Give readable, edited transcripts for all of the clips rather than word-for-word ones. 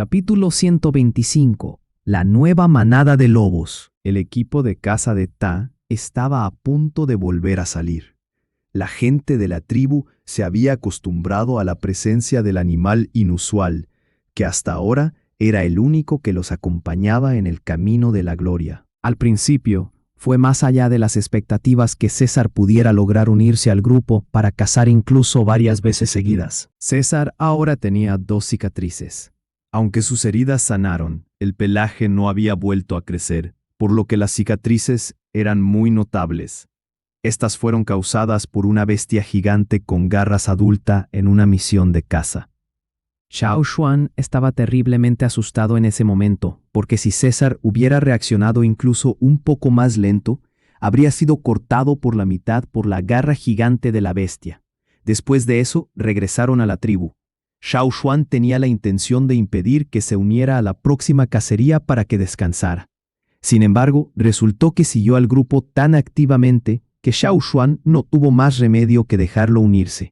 Capítulo 125. La nueva manada de lobos. El equipo de caza de Ta estaba a punto de volver a salir. La gente de la tribu se había acostumbrado a la presencia del animal inusual, que hasta ahora era el único que los acompañaba en el camino de la gloria. Al principio, fue más allá de las expectativas que César pudiera lograr unirse al grupo para cazar incluso varias veces seguidas. César ahora tenía 2 cicatrices. Aunque sus heridas sanaron, el pelaje no había vuelto a crecer, por lo que las cicatrices eran muy notables. Estas fueron causadas por una bestia gigante con garras adulta en una misión de caza. Xiao Xuan estaba terriblemente asustado en ese momento, porque si César hubiera reaccionado incluso un poco más lento, habría sido cortado por la mitad por la garra gigante de la bestia. Después de eso, regresaron a la tribu. Xiao Xuan tenía la intención de impedir que se uniera a la próxima cacería para que descansara. Sin embargo, resultó que siguió al grupo tan activamente que Xiao Xuan no tuvo más remedio que dejarlo unirse.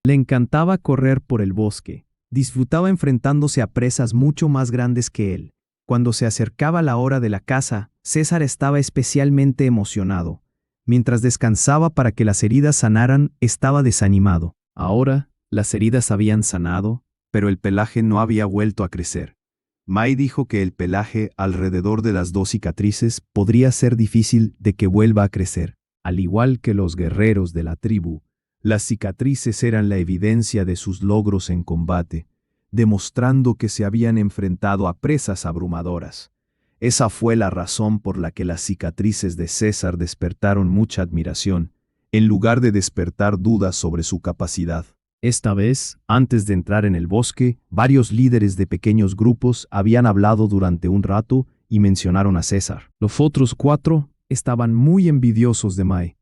Le encantaba correr por el bosque. Disfrutaba enfrentándose a presas mucho más grandes que él. Cuando se acercaba la hora de la caza, César estaba especialmente emocionado. Mientras descansaba para que las heridas sanaran, estaba desanimado. Ahora, las heridas habían sanado, pero el pelaje no había vuelto a crecer. Mai dijo que el pelaje alrededor de las 2 cicatrices podría ser difícil de que vuelva a crecer. Al igual que los guerreros de la tribu, las cicatrices eran la evidencia de sus logros en combate, demostrando que se habían enfrentado a presas abrumadoras. Esa fue la razón por la que las cicatrices de César despertaron mucha admiración, en lugar de despertar dudas sobre su capacidad. Esta vez, antes de entrar en el bosque, varios líderes de pequeños grupos habían hablado durante un rato y mencionaron a César. Los otros 4 estaban muy envidiosos de Mai.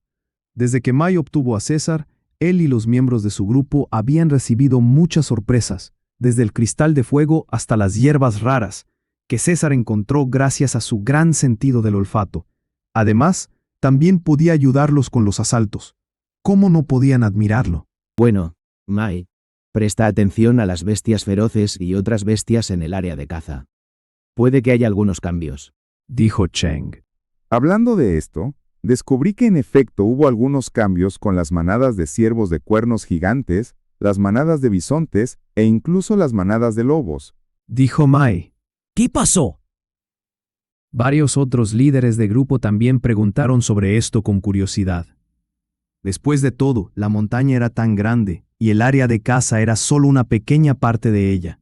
Desde que Mai obtuvo a César, él y los miembros de su grupo habían recibido muchas sorpresas, desde el cristal de fuego hasta las hierbas raras, que César encontró gracias a su gran sentido del olfato. Además, también podía ayudarlos con los asaltos. ¿Cómo no podían admirarlo? Bueno, Mai, presta atención a las bestias feroces y otras bestias en el área de caza. Puede que haya algunos cambios, dijo Cheng. Hablando de esto, descubrí que en efecto hubo algunos cambios con las manadas de ciervos de cuernos gigantes, las manadas de bisontes e incluso las manadas de lobos, dijo Mai. ¿Qué pasó? Varios otros líderes de grupo también preguntaron sobre esto con curiosidad. Después de todo, la montaña era tan grande y el área de caza era solo una pequeña parte de ella.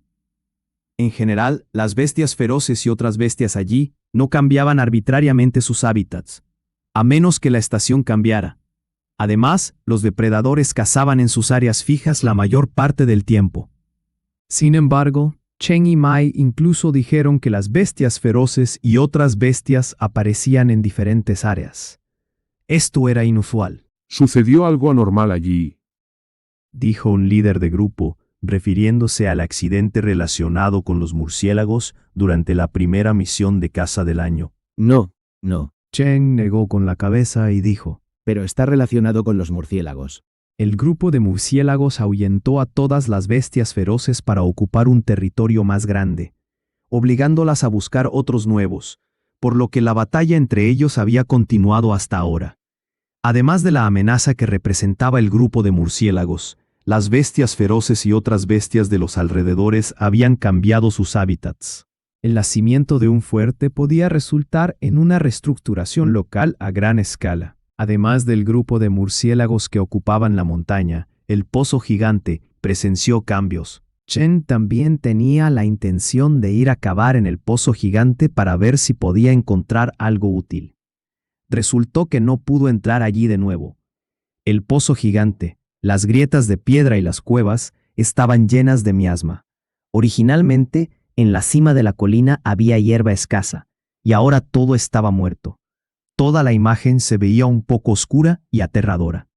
En general, las bestias feroces y otras bestias allí no cambiaban arbitrariamente sus hábitats, a menos que la estación cambiara. Además, los depredadores cazaban en sus áreas fijas la mayor parte del tiempo. Sin embargo, Cheng y Mai incluso dijeron que las bestias feroces y otras bestias aparecían en diferentes áreas. Esto era inusual. Sucedió algo anormal allí, dijo un líder de grupo, refiriéndose al accidente relacionado con los murciélagos durante la primera misión de caza del año. No. Cheng negó con la cabeza y dijo, Pero está relacionado con los murciélagos. El grupo de murciélagos ahuyentó a todas las bestias feroces para ocupar un territorio más grande, obligándolas a buscar otros nuevos, por lo que la batalla entre ellos había continuado hasta ahora. Además de la amenaza que representaba el grupo de murciélagos, las bestias feroces y otras bestias de los alrededores habían cambiado sus hábitats. El nacimiento de un fuerte podía resultar en una reestructuración local a gran escala. Además del grupo de murciélagos que ocupaban la montaña, el pozo gigante presenció cambios. Chen también tenía la intención de ir a cavar en el pozo gigante para ver si podía encontrar algo útil. Resultó que no pudo entrar allí de nuevo. El pozo gigante, las grietas de piedra y las cuevas estaban llenas de miasma. Originalmente, en la cima de la colina había hierba escasa, y ahora todo estaba muerto. Toda la imagen se veía un poco oscura y aterradora.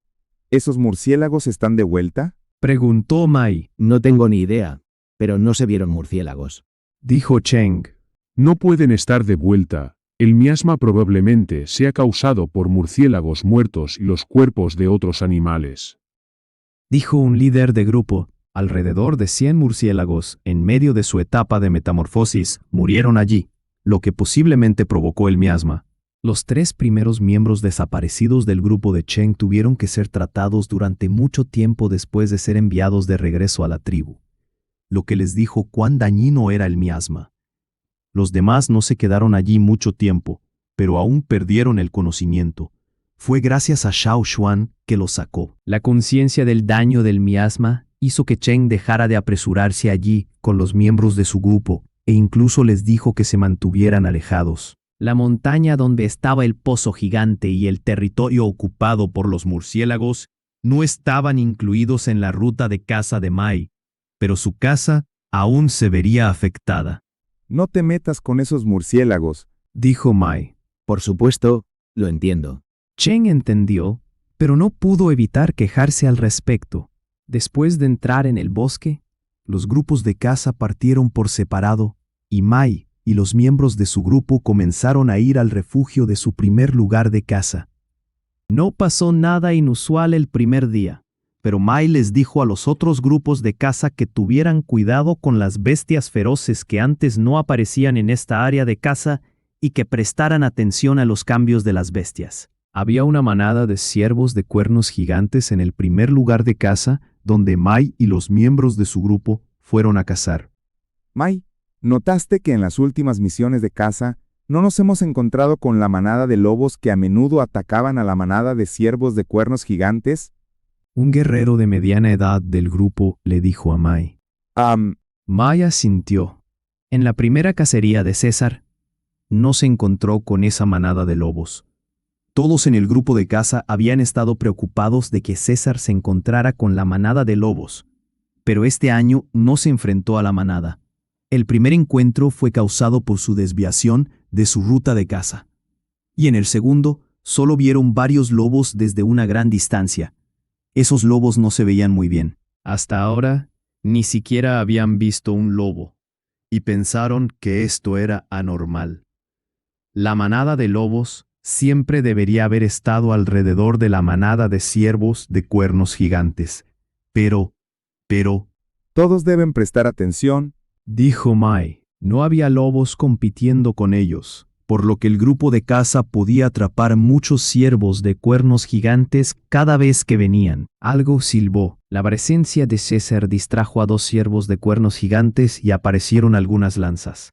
¿Esos murciélagos están de vuelta? Preguntó Mai. No tengo ni idea, pero no se vieron murciélagos, dijo Cheng. No pueden estar de vuelta. El miasma probablemente sea causado por murciélagos muertos y los cuerpos de otros animales, dijo un líder de grupo. Alrededor de 100 murciélagos, en medio de su etapa de metamorfosis, murieron allí, lo que posiblemente provocó el miasma. Los 3 primeros miembros desaparecidos del grupo de Cheng tuvieron que ser tratados durante mucho tiempo después de ser enviados de regreso a la tribu, lo que les dijo cuán dañino era el miasma. Los demás no se quedaron allí mucho tiempo, pero aún perdieron el conocimiento. Fue gracias a Xiao Xuan que los sacó. La conciencia del daño del miasma hizo que Cheng dejara de apresurarse allí con los miembros de su grupo, e incluso les dijo que se mantuvieran alejados. La montaña donde estaba el pozo gigante y el territorio ocupado por los murciélagos no estaban incluidos en la ruta de caza de Mai, pero su caza aún se vería afectada. No te metas con esos murciélagos, Dijo Mai. Por supuesto, lo entiendo. Cheng entendió, pero no pudo evitar quejarse al respecto. Después de entrar en el bosque, los grupos de caza partieron por separado, y Mai y los miembros de su grupo comenzaron a ir al refugio de su primer lugar de caza. No pasó nada inusual el primer día, pero Mai les dijo a los otros grupos de caza que tuvieran cuidado con las bestias feroces que antes no aparecían en esta área de caza y que prestaran atención a los cambios de las bestias. Había una manada de ciervos de cuernos gigantes en el primer lugar de caza donde Mai y los miembros de su grupo fueron a cazar. Mai, ¿notaste que en las últimas misiones de caza no nos hemos encontrado con la manada de lobos que a menudo atacaban a la manada de ciervos de cuernos gigantes? Un guerrero de mediana edad del grupo le dijo a Mai. Mai asintió. En la primera cacería de César, no se encontró con esa manada de lobos. Todos en el grupo de caza habían estado preocupados de que César se encontrara con la manada de lobos, pero este año no se enfrentó a la manada. El primer encuentro fue causado por su desviación de su ruta de caza. Y en el segundo, solo vieron varios lobos desde una gran distancia. Esos lobos no se veían muy bien. Hasta ahora, ni siquiera habían visto un lobo, y pensaron que esto era anormal. La manada de lobos siempre debería haber estado alrededor de la manada de ciervos de cuernos gigantes. Pero, Todos deben prestar atención, dijo Mai, no había lobos compitiendo con ellos, por lo que el grupo de caza podía atrapar muchos ciervos de cuernos gigantes cada vez que venían. Algo silbó. La presencia de César distrajo a 2 ciervos de cuernos gigantes y aparecieron algunas lanzas.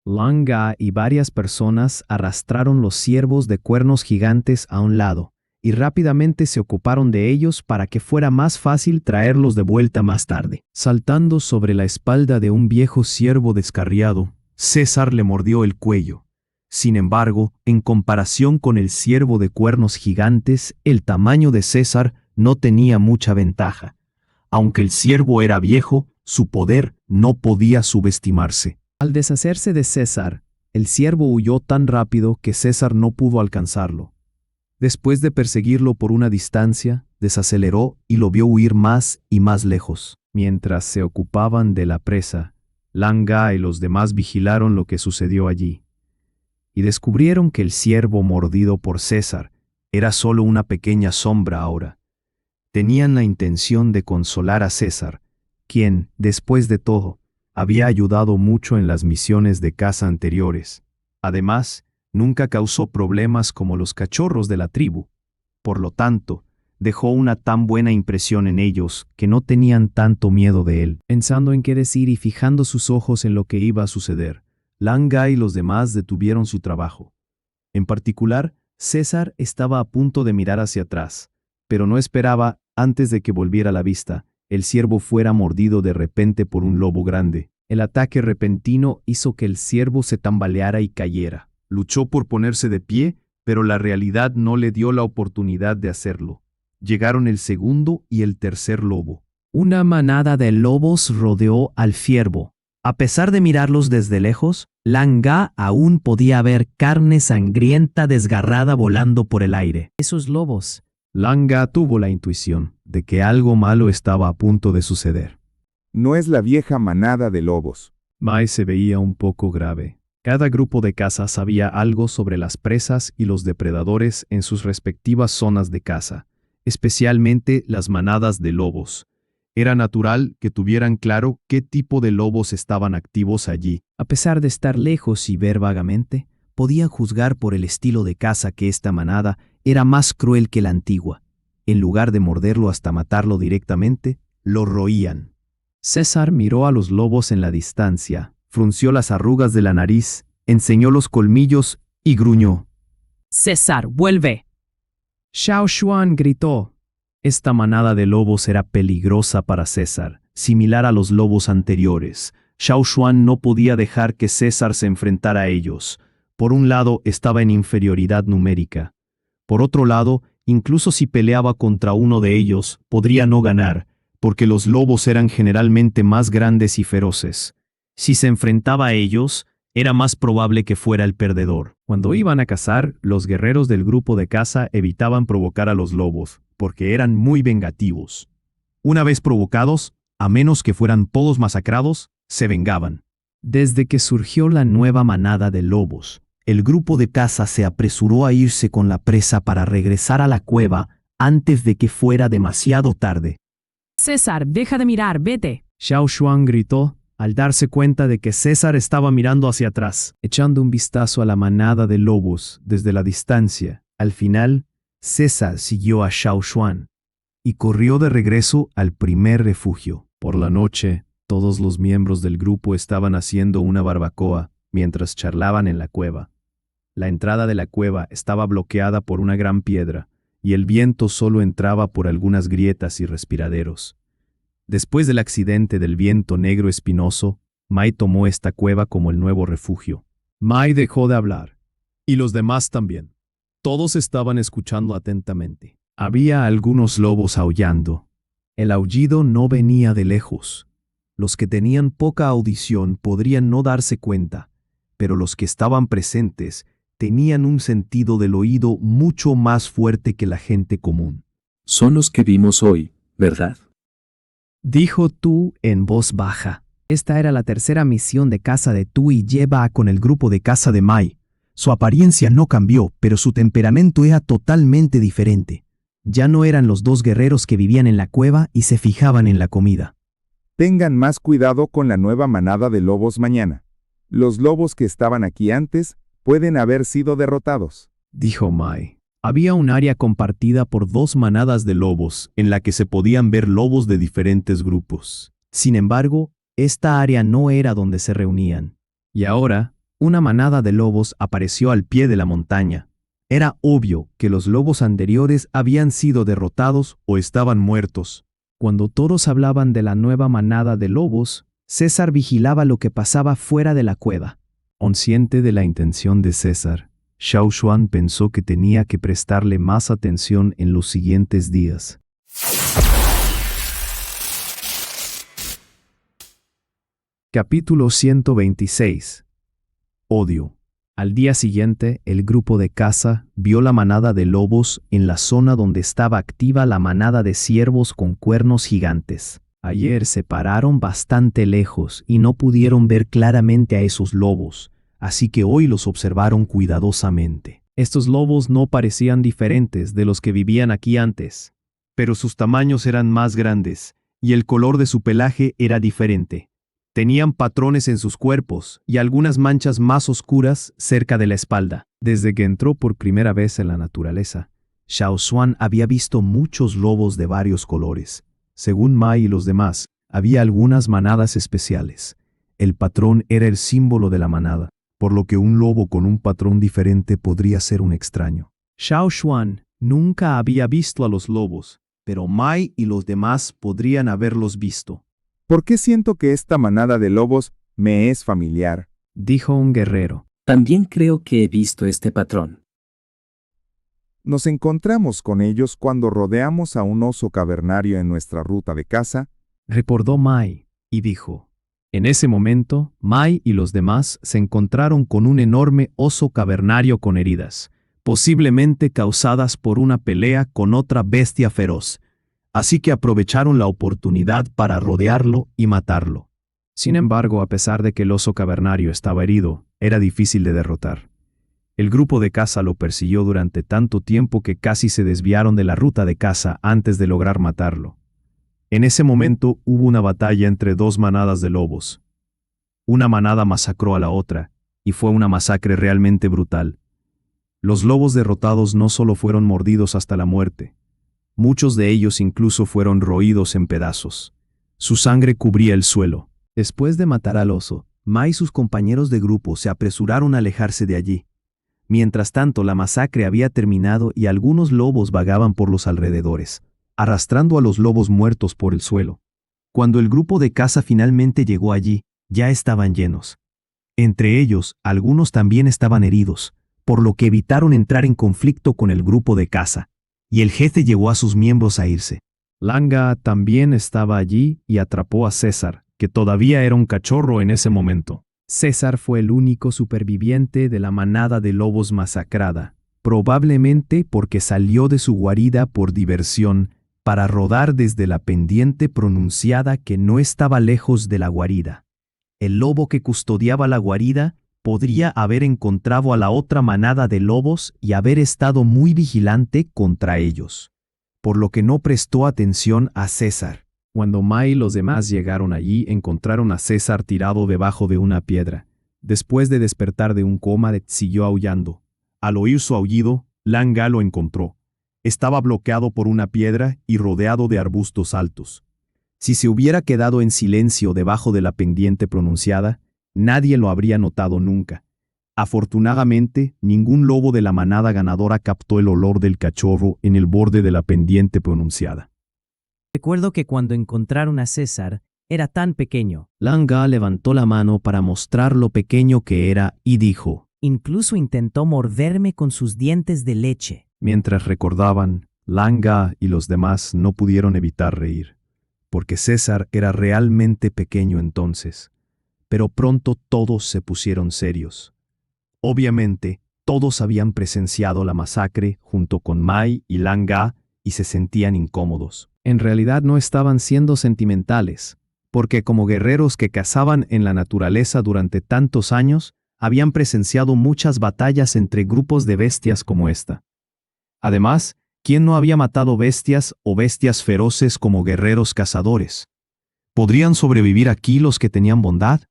Langa y varias personas arrastraron los ciervos de cuernos gigantes a un lado, y rápidamente se ocuparon de ellos para que fuera más fácil traerlos de vuelta más tarde. Saltando sobre la espalda de un viejo ciervo descarriado, César le mordió el cuello. Sin embargo, en comparación con el ciervo de cuernos gigantes, el tamaño de César no tenía mucha ventaja. Aunque el ciervo era viejo, su poder no podía subestimarse. Al deshacerse de César, el ciervo huyó tan rápido que César no pudo alcanzarlo. Después de perseguirlo por una distancia, desaceleró y lo vio huir más y más lejos. Mientras se ocupaban de la presa, Langa y los demás vigilaron lo que sucedió allí, y descubrieron que el ciervo mordido por César era solo una pequeña sombra ahora. Tenían la intención de consolar a César, quien, después de todo, había ayudado mucho en las misiones de caza anteriores. Además, nunca causó problemas como los cachorros de la tribu. Por lo tanto, dejó una tan buena impresión en ellos que no tenían tanto miedo de él. Pensando en qué decir y fijando sus ojos en lo que iba a suceder, Langa y los demás detuvieron su trabajo. En particular, César estaba a punto de mirar hacia atrás, pero no esperaba, antes de que volviera la vista, el ciervo fuera mordido de repente por un lobo grande. El ataque repentino hizo que el ciervo se tambaleara y cayera. Luchó por ponerse de pie, pero la realidad no le dio la oportunidad de hacerlo. Llegaron el segundo y el tercer lobo. Una manada de lobos rodeó al ciervo. A pesar de mirarlos desde lejos, Langa aún podía ver carne sangrienta desgarrada volando por el aire. Esos lobos. Langa tuvo la intuición de que algo malo estaba a punto de suceder. no es la vieja manada de lobos. Mai se veía un poco grave. Cada grupo de caza sabía algo sobre las presas y los depredadores en sus respectivas zonas de caza, especialmente las manadas de lobos. Era natural que tuvieran claro qué tipo de lobos estaban activos allí. A pesar de estar lejos y ver vagamente, podían juzgar por el estilo de caza que esta manada era más cruel que la antigua. En lugar de morderlo hasta matarlo directamente, lo roían. César miró a los lobos en la distancia, frunció las arrugas de la nariz, enseñó los colmillos y gruñó. César, vuelve. Xiao Xuan gritó. Esta manada de lobos era peligrosa para César, similar a los lobos anteriores. Xiao Xuan no podía dejar que César se enfrentara a ellos. Por un lado, estaba en inferioridad numérica. Por otro lado, incluso si peleaba contra uno de ellos, podría no ganar, porque los lobos eran generalmente más grandes y feroces. Si se enfrentaba a ellos, era más probable que fuera el perdedor. Cuando iban a cazar, los guerreros del grupo de caza evitaban provocar a los lobos, porque eran muy vengativos. Una vez provocados, a menos que fueran todos masacrados, se vengaban. Desde que surgió la nueva manada de lobos, el grupo de caza se apresuró a irse con la presa para regresar a la cueva antes de que fuera demasiado tarde. César, deja de mirar, vete. Xiao Xuan gritó al darse cuenta de que César estaba mirando hacia atrás, echando un vistazo a la manada de lobos desde la distancia. Al final, César siguió a Xiao Xuan y corrió de regreso al primer refugio. Por la noche, todos los miembros del grupo estaban haciendo una barbacoa mientras charlaban en la cueva. La entrada de la cueva estaba bloqueada por una gran piedra, y el viento solo entraba por algunas grietas y respiraderos. Después del accidente del viento negro espinoso, Mai tomó esta cueva como el nuevo refugio. Mai dejó de hablar, y los demás también. Todos estaban escuchando atentamente. Había algunos lobos aullando. El aullido no venía de lejos. Los que tenían poca audición podrían no darse cuenta, pero los que estaban presentes tenían un sentido del oído mucho más fuerte que la gente común. Son los que vimos hoy, ¿verdad? Dijo Tu en voz baja. Esta era la tercera misión de caza de Tu y lleva con el grupo de caza de Mai. Su apariencia no cambió, pero su temperamento era totalmente diferente. Ya no eran los dos guerreros que vivían en la cueva y se fijaban en la comida. Tengan más cuidado con la nueva manada de lobos mañana. Los lobos que estaban aquí antes pueden haber sido derrotados, dijo Mai. Había un área compartida por dos manadas de lobos en la que se podían ver lobos de diferentes grupos. Sin embargo, esta área no era donde se reunían. Y ahora, una manada de lobos apareció al pie de la montaña. Era obvio que los lobos anteriores habían sido derrotados o estaban muertos. Cuando todos hablaban de la nueva manada de lobos, César vigilaba lo que pasaba fuera de la cueva. Consciente de la intención de César, Xiao Xuan pensó que tenía que prestarle más atención en los siguientes días. Capítulo 126. Odio. Al día siguiente, el grupo de caza vio la manada de lobos en la zona donde estaba activa la manada de ciervos con cuernos gigantes. Ayer se pararon bastante lejos y no pudieron ver claramente a esos lobos, así que hoy los observaron cuidadosamente. Estos lobos no parecían diferentes de los que vivían aquí antes, pero sus tamaños eran más grandes y el color de su pelaje era diferente. Tenían patrones en sus cuerpos y algunas manchas más oscuras cerca de la espalda. Desde que entró por primera vez en la naturaleza, Xiao Xuan había visto muchos lobos de varios colores. Según Mai y los demás, había algunas manadas especiales. El patrón era el símbolo de la manada, por lo que un lobo con un patrón diferente podría ser un extraño. Xiao Xuan nunca había visto a los lobos, pero Mai y los demás podrían haberlos visto. ¿Por qué siento que esta manada de lobos me es familiar?, dijo un guerrero. También creo que he visto este patrón. Nos encontramos con ellos cuando rodeamos a un oso cavernario en nuestra ruta de caza, recordó Mai, y dijo. En ese momento, Mai y los demás se encontraron con un enorme oso cavernario con heridas, posiblemente causadas por una pelea con otra bestia feroz. Así que aprovecharon la oportunidad para rodearlo y matarlo. Sin embargo, a pesar de que el oso cavernario estaba herido, era difícil de derrotar. El grupo de caza lo persiguió durante tanto tiempo que casi se desviaron de la ruta de caza antes de lograr matarlo. En ese momento hubo una batalla entre dos manadas de lobos. Una manada masacró a la otra, y fue una masacre realmente brutal. Los lobos derrotados no solo fueron mordidos hasta la muerte, muchos de ellos incluso fueron roídos en pedazos. Su sangre cubría el suelo. Después de matar al oso, Ma y sus compañeros de grupo se apresuraron a alejarse de allí. Mientras tanto, la masacre había terminado y algunos lobos vagaban por los alrededores, arrastrando a los lobos muertos por el suelo. Cuando el grupo de caza finalmente llegó allí, ya estaban llenos. Entre ellos, algunos también estaban heridos, por lo que evitaron entrar en conflicto con el grupo de caza, y el jefe llevó a sus miembros a irse. Langa también estaba allí y atrapó a César, que todavía era un cachorro en ese momento. César fue el único superviviente de la manada de lobos masacrada, probablemente porque salió de su guarida por diversión para rodar desde la pendiente pronunciada que no estaba lejos de la guarida. El lobo que custodiaba la guarida podría haber encontrado a la otra manada de lobos y haber estado muy vigilante contra ellos, por lo que no prestó atención a César. Cuando Ma y los demás llegaron allí, encontraron a César tirado debajo de una piedra. Después de despertar de un coma, siguió aullando. Al oír su aullido, Langa lo encontró. Estaba bloqueado por una piedra y rodeado de arbustos altos. Si se hubiera quedado en silencio debajo de la pendiente pronunciada, nadie lo habría notado nunca. Afortunadamente, ningún lobo de la manada ganadora captó el olor del cachorro en el borde de la pendiente pronunciada. Recuerdo que cuando encontraron a César, era tan pequeño. Langa levantó la mano para mostrar lo pequeño que era y dijo, Incluso intentó morderme con sus dientes de leche. mientras recordaban, Langa y los demás no pudieron evitar reír, porque César era realmente pequeño entonces. Pero pronto todos se pusieron serios. Obviamente, todos habían presenciado la masacre junto con Mai y Langa y se sentían incómodos. En realidad no estaban siendo sentimentales, porque como guerreros que cazaban en la naturaleza durante tantos años, habían presenciado muchas batallas entre grupos de bestias como esta. Además, ¿quién no había matado bestias o bestias feroces como guerreros cazadores? ¿Podrían sobrevivir aquí los que tenían bondad?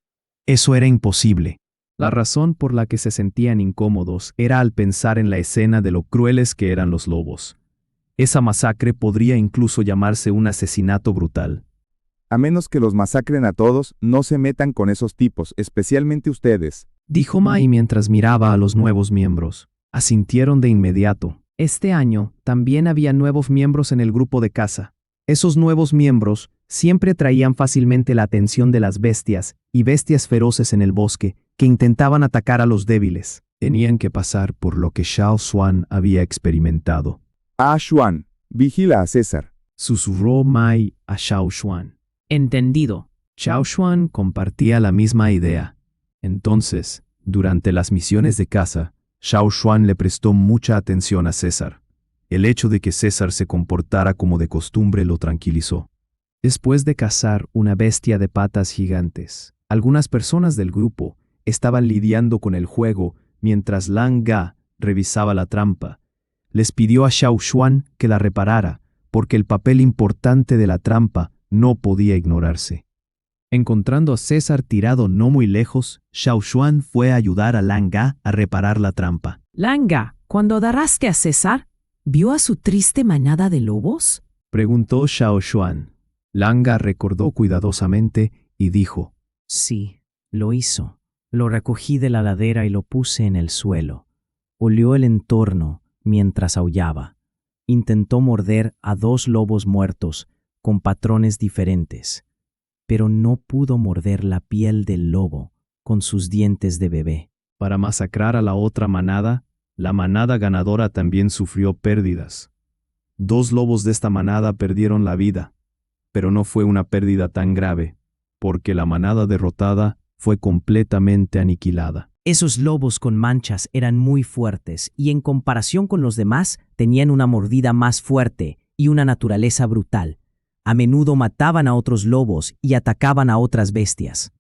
Eso era imposible. La razón por la que se sentían incómodos era al pensar en la escena de lo crueles que eran los lobos. Esa masacre podría incluso llamarse un asesinato brutal. A menos que los masacren a todos, no se metan con esos tipos, especialmente ustedes, Dijo Mai mientras miraba a los nuevos miembros. Asintieron de inmediato. Este año también había nuevos miembros en el grupo de caza. Esos nuevos miembros siempre traían fácilmente la atención de las bestias y bestias feroces en el bosque que intentaban atacar a los débiles. Tenían que pasar por lo que Xiao Xuan había experimentado. Ah, Xuan, vigila a César. Susurró Mai a Xiao Xuan. Entendido. Xiao Xuan compartía la misma idea. Entonces, durante las misiones de caza, Xiao Xuan le prestó mucha atención a César. El hecho de que César se comportara como de costumbre lo tranquilizó. Después de cazar una bestia de patas gigantes, algunas personas del grupo estaban lidiando con el juego mientras Langa revisaba la trampa. Les pidió a Xiao Xuan que la reparara, porque el papel importante de la trampa no podía ignorarse. Encontrando a César tirado no muy lejos, Xiao Xuan fue a ayudar a Langa a reparar la trampa. Langa, cuando agarraste a César, ¿vio a su triste manada de lobos? Preguntó Xiao Xuan. Langa recordó cuidadosamente y dijo, Sí, lo hizo. Lo recogí de la ladera y lo puse en el suelo. Olió el entorno mientras aullaba. Intentó morder a 2 lobos muertos con patrones diferentes, pero no pudo morder la piel del lobo con sus dientes de bebé. Para masacrar a la otra manada, la manada ganadora también sufrió pérdidas. 2 lobos de esta manada perdieron la vida, pero no fue una pérdida tan grave, porque la manada derrotada fue completamente aniquilada. Esos lobos con manchas eran muy fuertes y en comparación con los demás tenían una mordida más fuerte y una naturaleza brutal. A menudo mataban a otros lobos y atacaban a otras bestias.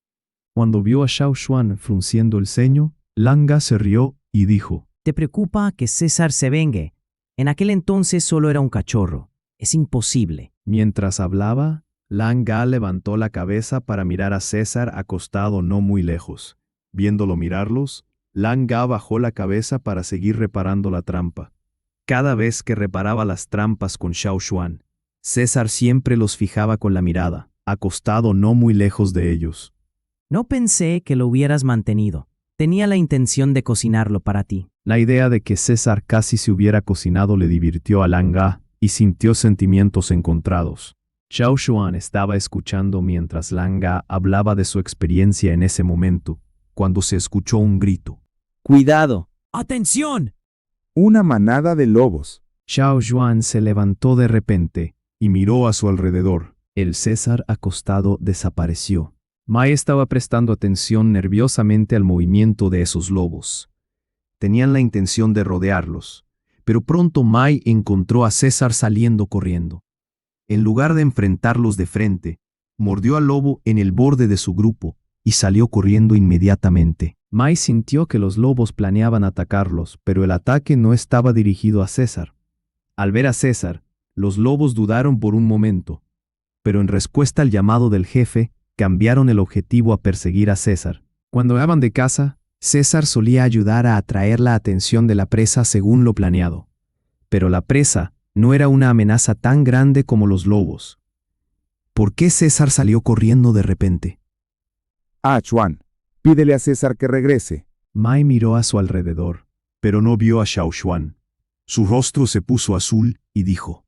Cuando vio a Xiao Xuan frunciendo el ceño, Langa se rió y dijo, ¿Te preocupa que César se vengue? En aquel entonces solo era un cachorro. Es imposible. Mientras hablaba, Lan Ga levantó la cabeza para mirar a César acostado no muy lejos. Viéndolo mirarlos, Lan Ga bajó la cabeza para seguir reparando la trampa. Cada vez que reparaba las trampas con Xiao Xuan, César siempre los fijaba con la mirada, acostado no muy lejos de ellos. No pensé que lo hubieras mantenido. Tenía la intención de cocinarlo para ti. La idea de que César casi se hubiera cocinado le divirtió a Lan Ga y sintió sentimientos encontrados. Xiao Xuan estaba escuchando mientras Lan Ga hablaba de su experiencia en ese momento, cuando se escuchó un grito. ¡Cuidado! ¡Atención! Una manada de lobos. Xiao Xuan se levantó de repente y miró a su alrededor. El César acostado desapareció. Mai estaba prestando atención nerviosamente al movimiento de esos lobos. Tenían la intención de rodearlos, pero pronto Mai encontró a César saliendo corriendo. En lugar de enfrentarlos de frente, mordió al lobo en el borde de su grupo y salió corriendo inmediatamente. Mai sintió que los lobos planeaban atacarlos, pero el ataque no estaba dirigido a César. Al ver a César, los lobos dudaron por un momento, pero en respuesta al llamado del jefe, cambiaron el objetivo a perseguir a César. Cuando iban de caza, César solía ayudar a atraer la atención de la presa según lo planeado. Pero la presa no era una amenaza tan grande como los lobos. ¿Por qué César salió corriendo de repente? Xuan, pídele a César que regrese. Mai miró a su alrededor, pero no vio a Xiao Xuan. Su rostro se puso azul y dijo: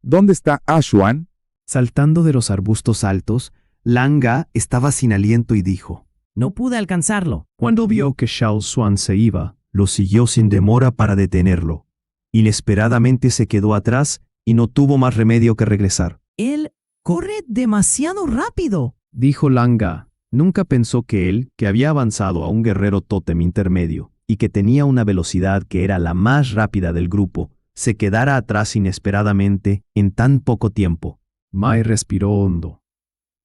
¿Dónde está Xuan? Saltando de los arbustos altos, Lan Ga estaba sin aliento y dijo: No pude alcanzarlo. Cuando vio que Xiao Xuan se iba, lo siguió sin demora para detenerlo. Inesperadamente se quedó atrás y no tuvo más remedio que regresar. Él corre demasiado rápido. Dijo Lan Ga. Nunca pensó que él, que había avanzado a un guerrero tótem intermedio y que tenía una velocidad que era la más rápida del grupo, se quedara atrás inesperadamente en tan poco tiempo. Mai respiró hondo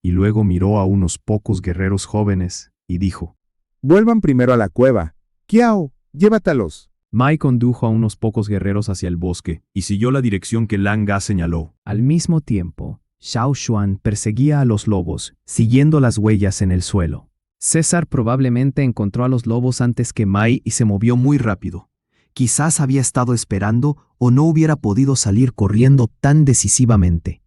y luego miró a unos pocos guerreros jóvenes y dijo: Vuelvan primero a la cueva. Kiao, llévatalos. Mai condujo a unos pocos guerreros hacia el bosque y siguió la dirección que Lan Ga señaló. Al mismo tiempo, Xiao Xuan perseguía a los lobos, siguiendo las huellas en el suelo. César probablemente encontró a los lobos antes que Mai y se movió muy rápido. Quizás había estado esperando o no hubiera podido salir corriendo tan decisivamente.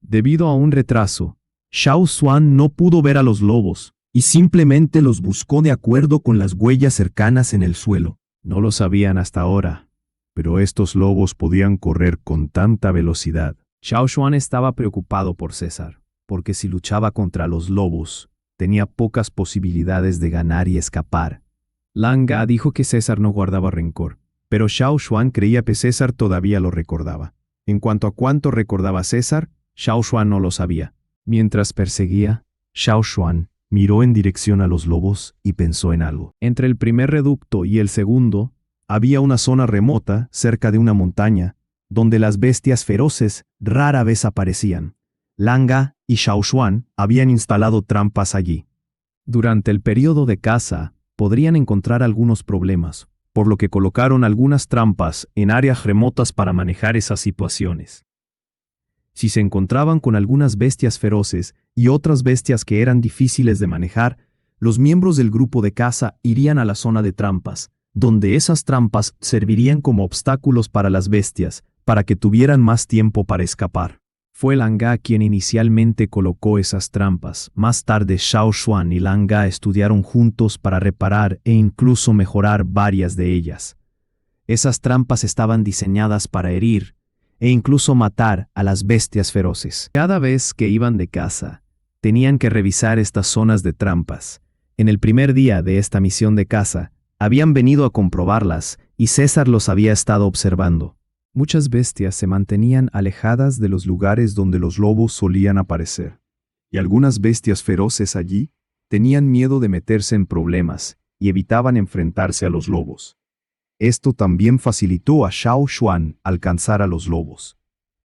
Debido a un retraso, Xiao Xuan no pudo ver a los lobos y simplemente los buscó de acuerdo con las huellas cercanas en el suelo. No lo sabían hasta ahora, pero estos lobos podían correr con tanta velocidad. Xiao Xuan estaba preocupado por César, porque si luchaba contra los lobos, tenía pocas posibilidades de ganar y escapar. Lan Ga dijo que César no guardaba rencor, pero Xiao Xuan creía que César todavía lo recordaba. En cuanto a cuánto recordaba César, Xiao Xuan no lo sabía. Mientras perseguía, Xiao Xuan miró en dirección a los lobos y pensó en algo. Entre el primer reducto y el segundo, había una zona remota cerca de una montaña, donde las bestias feroces rara vez aparecían. Lan Ga y Xiao Xuan habían instalado trampas allí. Durante el periodo de caza, podrían encontrar algunos problemas, por lo que colocaron algunas trampas en áreas remotas para manejar esas situaciones. Si se encontraban con algunas bestias feroces y otras bestias que eran difíciles de manejar, los miembros del grupo de caza irían a la zona de trampas, donde esas trampas servirían como obstáculos para las bestias, para que tuvieran más tiempo para escapar. Fue Lan Ga quien inicialmente colocó esas trampas. Más tarde Xiao Xuan y Lan Ga estudiaron juntos para reparar e incluso mejorar varias de ellas. Esas trampas estaban diseñadas para herir e incluso matar a las bestias feroces. Cada vez que iban de caza, tenían que revisar estas zonas de trampas. En el primer día de esta misión de caza, habían venido a comprobarlas y César los había estado observando. Muchas bestias se mantenían alejadas de los lugares donde los lobos solían aparecer, y algunas bestias feroces allí tenían miedo de meterse en problemas y evitaban enfrentarse a los lobos. Esto también facilitó a Xiao Xuan alcanzar a los lobos.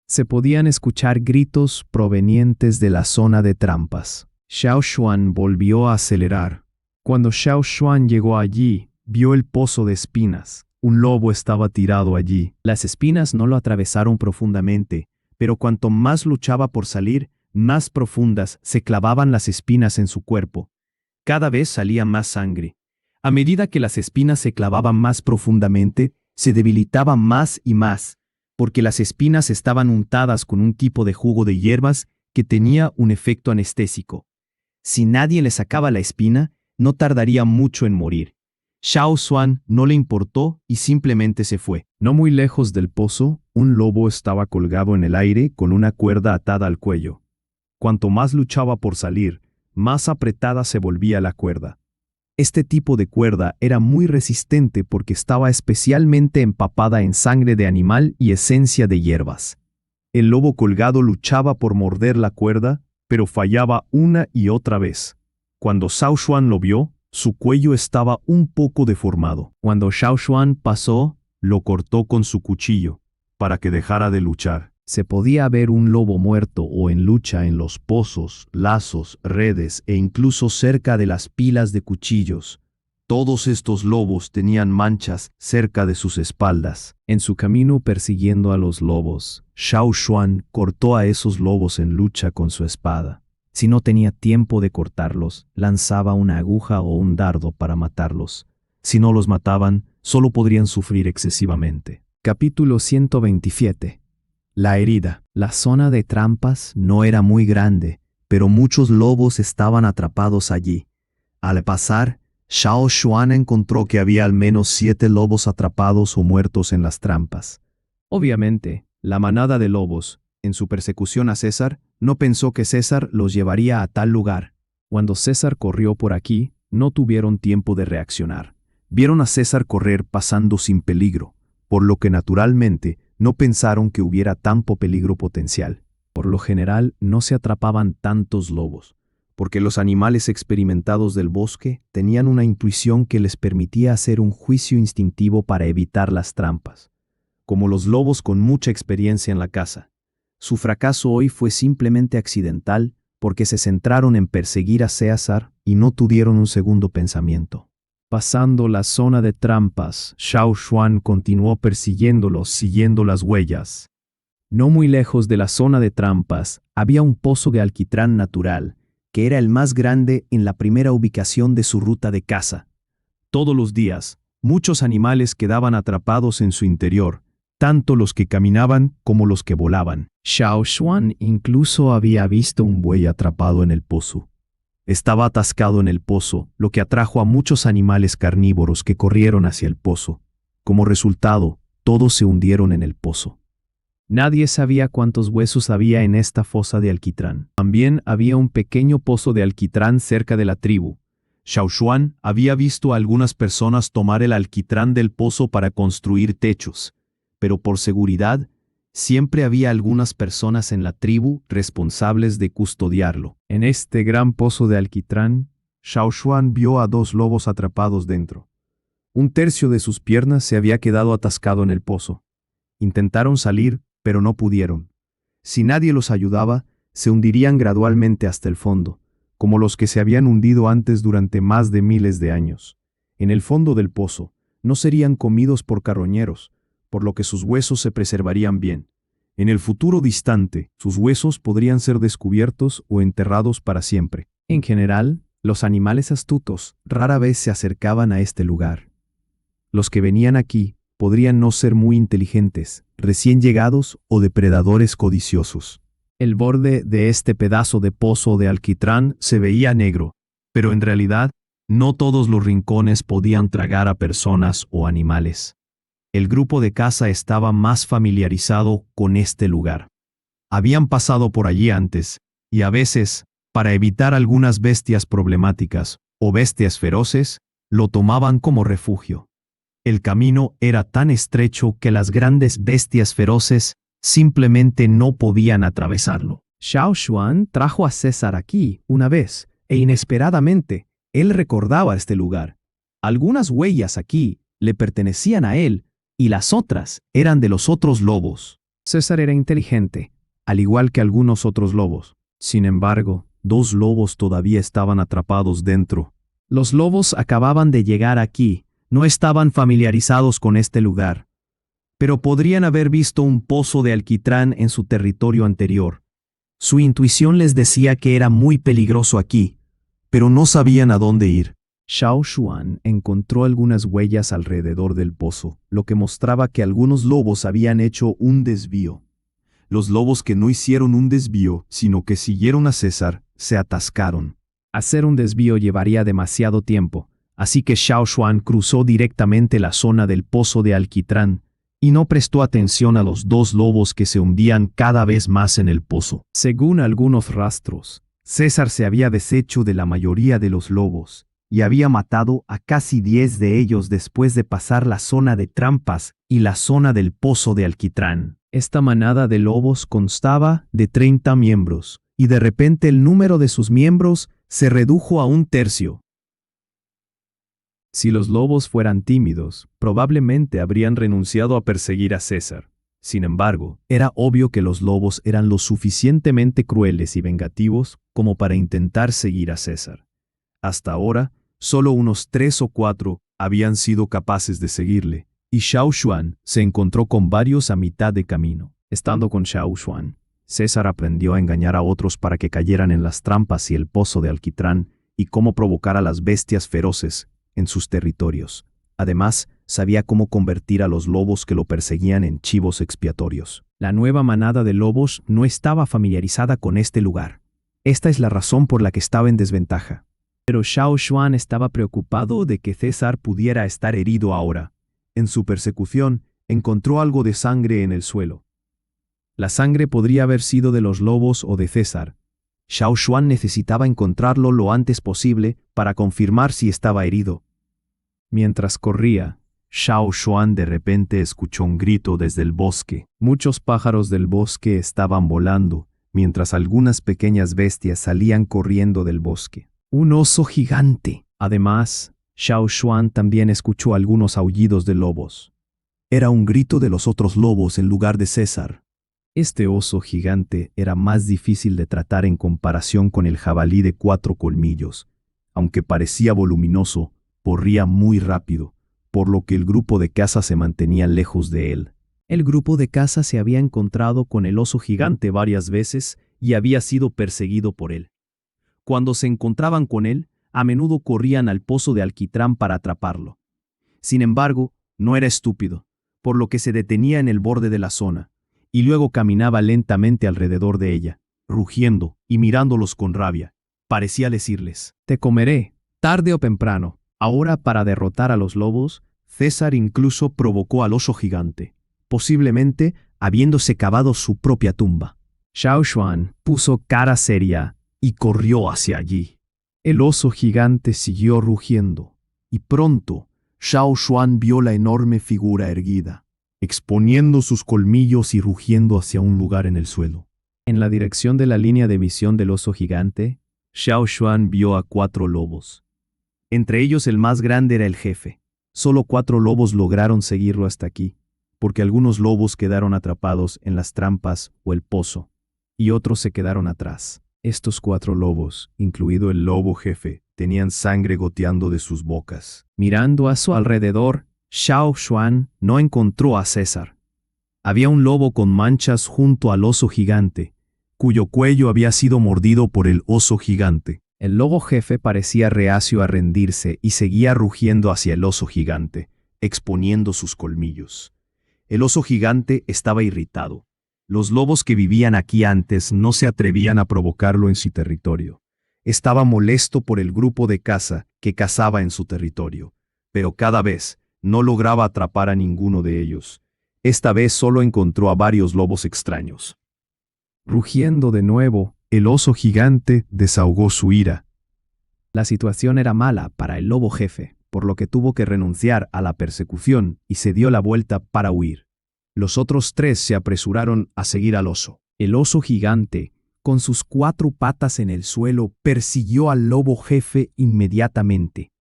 Se podían escuchar gritos provenientes de la zona de trampas. Xiao Xuan volvió a acelerar. Cuando Xiao Xuan llegó allí, vio el pozo de espinas. Un lobo estaba tirado allí. Las espinas no lo atravesaron profundamente, pero cuanto más luchaba por salir, más profundas se clavaban las espinas en su cuerpo. Cada vez salía más sangre. A medida que las espinas se clavaban más profundamente, se debilitaba más y más, porque las espinas estaban untadas con un tipo de jugo de hierbas que tenía un efecto anestésico. Si nadie le sacaba la espina, no tardaría mucho en morir. Xiao Xuan no le importó y simplemente se fue. No muy lejos del pozo, un lobo estaba colgado en el aire con una cuerda atada al cuello. Cuanto más luchaba por salir, más apretada se volvía la cuerda. Este tipo de cuerda era muy resistente porque estaba especialmente empapada en sangre de animal y esencia de hierbas. El lobo colgado luchaba por morder la cuerda, pero fallaba una y otra vez. Cuando Xiao Xuan lo vio, su cuello estaba un poco deformado. Cuando Xiao Xuan pasó, lo cortó con su cuchillo, para que dejara de luchar. Se podía ver un lobo muerto o en lucha en los pozos, lazos, redes e incluso cerca de las pilas de cuchillos. Todos estos lobos tenían manchas cerca de sus espaldas. En su camino persiguiendo a los lobos, Xiao Xuan cortó a esos lobos en lucha con su espada. Si no tenía tiempo de cortarlos, lanzaba una aguja o un dardo para matarlos. Si no los mataban, solo podrían sufrir excesivamente. Capítulo 127. La herida. La zona de trampas no era muy grande, pero muchos lobos estaban atrapados allí. Al pasar, Xiao Xuan encontró que había al menos 7 lobos atrapados o muertos en las trampas. Obviamente, la manada de lobos, en su persecución a César, no pensó que César los llevaría a tal lugar. Cuando César corrió por aquí, no tuvieron tiempo de reaccionar. Vieron a César correr pasando sin peligro, por lo que naturalmente no pensaron que hubiera tanto peligro potencial. Por lo general, no se atrapaban tantos lobos, porque los animales experimentados del bosque tenían una intuición que les permitía hacer un juicio instintivo para evitar las trampas, como los lobos con mucha experiencia en la caza. Su fracaso hoy fue simplemente accidental porque se centraron en perseguir a César y no tuvieron un segundo pensamiento. Pasando la zona de trampas, Xiao Xuan continuó persiguiéndolos siguiendo las huellas. No muy lejos de la zona de trampas había un pozo de alquitrán natural, que era el más grande en la primera ubicación de su ruta de caza. Todos los días, muchos animales quedaban atrapados en su interior, tanto los que caminaban como los que volaban. Xiao Xuan incluso había visto un buey atrapado en el pozo. Estaba atascado en el pozo, lo que atrajo a muchos animales carnívoros que corrieron hacia el pozo. Como resultado, todos se hundieron en el pozo. Nadie sabía cuántos huesos había en esta fosa de alquitrán. También había un pequeño pozo de alquitrán cerca de la tribu. Xiao Xuan había visto a algunas personas tomar el alquitrán del pozo para construir techos, pero por seguridad, siempre había algunas personas en la tribu responsables de custodiarlo. En este gran pozo de alquitrán, Xiao Xuan vio a 2 lobos atrapados dentro. Un tercio de sus piernas se había quedado atascado en el pozo. Intentaron salir, pero no pudieron. Si nadie los ayudaba, se hundirían gradualmente hasta el fondo, como los que se habían hundido antes durante más de miles de años. En el fondo del pozo, no serían comidos por carroñeros, por lo que sus huesos se preservarían bien. En el futuro distante, sus huesos podrían ser descubiertos o enterrados para siempre. En general, los animales astutos rara vez se acercaban a este lugar. Los que venían aquí podrían no ser muy inteligentes, recién llegados o depredadores codiciosos. El borde de este pedazo de pozo de alquitrán se veía negro, pero en realidad, no todos los rincones podían tragar a personas o animales. El grupo de caza estaba más familiarizado con este lugar. Habían pasado por allí antes, y a veces, para evitar algunas bestias problemáticas o bestias feroces, lo tomaban como refugio. El camino era tan estrecho que las grandes bestias feroces simplemente no podían atravesarlo. Xiao Xuan trajo a César aquí una vez, e inesperadamente, él recordaba este lugar. Algunas huellas aquí le pertenecían a él, y las otras eran de los otros lobos. César era inteligente, al igual que algunos otros lobos. Sin embargo, 2 lobos todavía estaban atrapados dentro. Los lobos acababan de llegar aquí, no estaban familiarizados con este lugar, pero podrían haber visto un pozo de alquitrán en su territorio anterior. Su intuición les decía que era muy peligroso aquí, pero no sabían a dónde ir. Xiao Xuan encontró algunas huellas alrededor del pozo, lo que mostraba que algunos lobos habían hecho un desvío. Los lobos que no hicieron un desvío, sino que siguieron a César, se atascaron. Hacer un desvío llevaría demasiado tiempo, así que Xiao Xuan cruzó directamente la zona del pozo de alquitrán y no prestó atención a los dos lobos que se hundían cada vez más en el pozo. Según algunos rastros, César se había deshecho de la mayoría de los lobos y había matado a casi 10 de ellos después de pasar la zona de trampas y la zona del pozo de alquitrán. Esta manada de lobos constaba de 30 miembros, y de repente el número de sus miembros se redujo a 1/3. Si los lobos fueran tímidos, probablemente habrían renunciado a perseguir a César. Sin embargo, era obvio que los lobos eran lo suficientemente crueles y vengativos como para intentar seguir a César. Hasta ahora, solo unos 3 o 4 habían sido capaces de seguirle, y Xiao Xuan se encontró con varios a mitad de camino. Estando con Xiao Xuan, César aprendió a engañar a otros para que cayeran en las trampas y el pozo de alquitrán y cómo provocar a las bestias feroces en sus territorios. Además, sabía cómo convertir a los lobos que lo perseguían en chivos expiatorios. La nueva manada de lobos no estaba familiarizada con este lugar. Esta es la razón por la que estaba en desventaja. Pero Xiao Xuan estaba preocupado de que César pudiera estar herido ahora. En su persecución, encontró algo de sangre en el suelo. La sangre podría haber sido de los lobos o de César. Xiao Xuan necesitaba encontrarlo lo antes posible para confirmar si estaba herido. Mientras corría, Xiao Xuan de repente escuchó un grito desde el bosque. Muchos pájaros del bosque estaban volando, mientras algunas pequeñas bestias salían corriendo del bosque. ¡Un oso gigante! Además, Xiao Xuan también escuchó algunos aullidos de lobos. Era un grito de los otros lobos en lugar de César. Este oso gigante era más difícil de tratar en comparación con el jabalí de 4 colmillos. Aunque parecía voluminoso, corría muy rápido, por lo que el grupo de caza se mantenía lejos de él. El grupo de caza se había encontrado con el oso gigante varias veces y había sido perseguido por él. Cuando se encontraban con él, a menudo corrían al pozo de alquitrán para atraparlo. Sin embargo, no era estúpido, por lo que se detenía en el borde de la zona, y luego caminaba lentamente alrededor de ella, rugiendo y mirándolos con rabia. Parecía decirles: «Te comeré, tarde o temprano». Ahora, para derrotar a los lobos, César incluso provocó al oso gigante, posiblemente habiéndose cavado su propia tumba. Xiao Xuan puso cara seria y corrió hacia allí. El oso gigante siguió rugiendo, y pronto Xiao Xuan vio la enorme figura erguida, exponiendo sus colmillos y rugiendo hacia un lugar en el suelo. En la dirección de la línea de visión del oso gigante, Xiao Xuan vio a 4 lobos. Entre ellos el más grande era el jefe. Solo 4 lobos lograron seguirlo hasta aquí, porque algunos lobos quedaron atrapados en las trampas o el pozo, y otros se quedaron atrás. Estos 4 lobos, incluido el lobo jefe, tenían sangre goteando de sus bocas. Mirando a su alrededor, Xiao Xuan no encontró a César. Había un lobo con manchas junto al oso gigante, cuyo cuello había sido mordido por el oso gigante. El lobo jefe parecía reacio a rendirse y seguía rugiendo hacia el oso gigante, exponiendo sus colmillos. El oso gigante estaba irritado. Los lobos que vivían aquí antes no se atrevían a provocarlo en su territorio. Estaba molesto por el grupo de caza que cazaba en su territorio, pero cada vez no lograba atrapar a ninguno de ellos. Esta vez solo encontró a varios lobos extraños. Rugiendo de nuevo, el oso gigante desahogó su ira. La situación era mala para el lobo jefe, por lo que tuvo que renunciar a la persecución y se dio la vuelta para huir. Los otros 3 se apresuraron a seguir al oso. El oso gigante, con sus 4 patas en el suelo, persiguió al lobo jefe inmediatamente.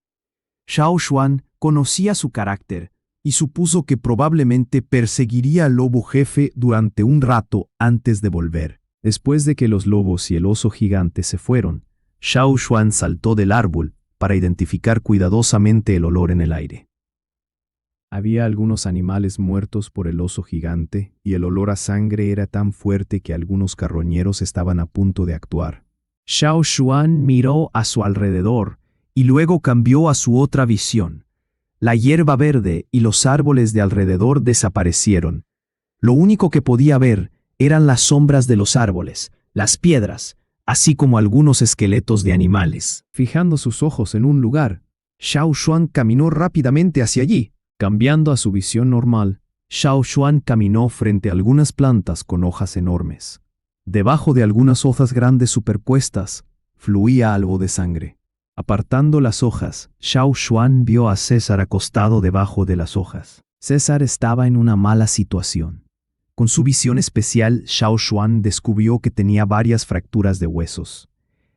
Xiao Xuan conocía su carácter y supuso que probablemente perseguiría al lobo jefe durante un rato antes de volver. Después de que los lobos y el oso gigante se fueron, Xiao Xuan saltó del árbol para identificar cuidadosamente el olor en el aire. Había algunos animales muertos por el oso gigante, y el olor a sangre era tan fuerte que algunos carroñeros estaban a punto de actuar. Xiao Xuan miró a su alrededor, y luego cambió a su otra visión. La hierba verde y los árboles de alrededor desaparecieron. Lo único que podía ver eran las sombras de los árboles, las piedras, así como algunos esqueletos de animales. Fijando sus ojos en un lugar, Xiao Xuan caminó rápidamente hacia allí. Cambiando a su visión normal, Xiao Xuan caminó frente a algunas plantas con hojas enormes. Debajo de algunas hojas grandes superpuestas, fluía algo de sangre. Apartando las hojas, Xiao Xuan vio a César acostado debajo de las hojas. César estaba en una mala situación. Con su visión especial, Xiao Xuan descubrió que tenía varias fracturas de huesos.